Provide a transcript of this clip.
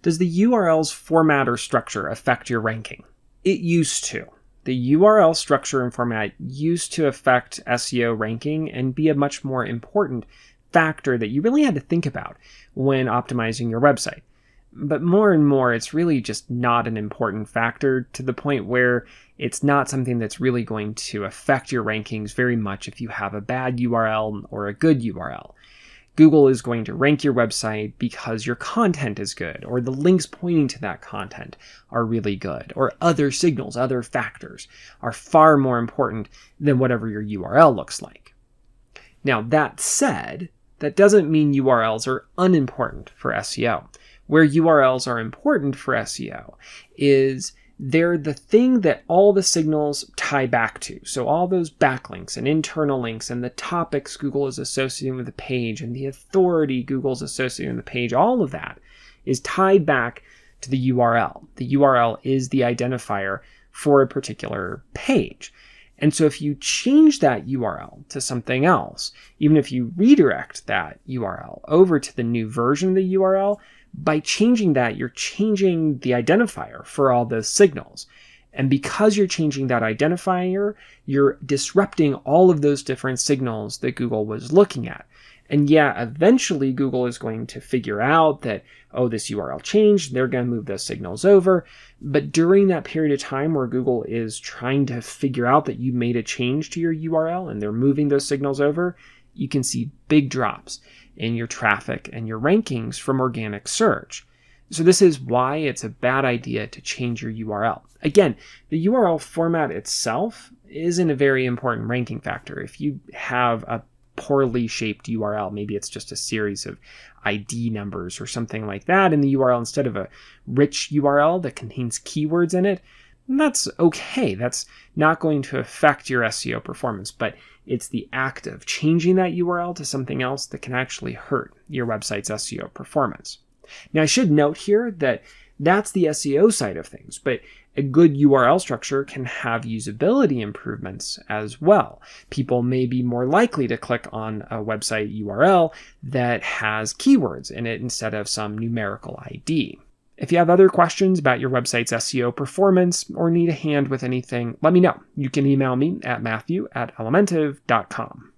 Does the URL's format or structure affect your ranking? It used to. The URL structure and format used to affect SEO ranking and be a much more important factor that you really had to think about when optimizing your website. But more and more, it's really just not an important factor, to the point where it's not something that's really going to affect your rankings very much if you have a bad URL or a good URL. Google is going to rank your website because your content is good, or the links pointing to that content are really good, or other signals, other factors are far more important than whatever your URL looks like. Now, that said, that doesn't mean URLs are unimportant for SEO. Where URLs are important for SEO is they're the thing that all the signals tie back to. So all those backlinks and internal links and the topics Google is associating with the page and the authority Google's associating with the page, all of that is tied back to the URL. The URL is the identifier for a particular page. And so if you change that URL to something else, even if you redirect that URL over to the new version of the URL, by changing that, you're changing the identifier for all those signals. And because you're changing that identifier, you're disrupting all of those different signals that Google was looking at. And yeah, eventually Google is going to figure out that, oh, this URL changed, they're going to move those signals over. But during that period of time where Google is trying to figure out that you made a change to your URL and they're moving those signals over, you can see big drops in your traffic and your rankings from organic search. So this is why it's a bad idea to change your URL. Again, the URL format itself isn't a very important ranking factor. If you have a poorly shaped URL, maybe it's just a series of ID numbers or something like that in the URL instead of a rich URL that contains keywords in it, that's okay. That's not going to affect your SEO performance, but it's the act of changing that URL to something else that can actually hurt your website's SEO performance. Now, I should note here that that's the SEO side of things, but a good URL structure can have usability improvements as well. People may be more likely to click on a website URL that has keywords in it instead of some numerical ID. If you have other questions about your website's SEO performance or need a hand with anything, let me know. You can email me at matthew@elementive.com.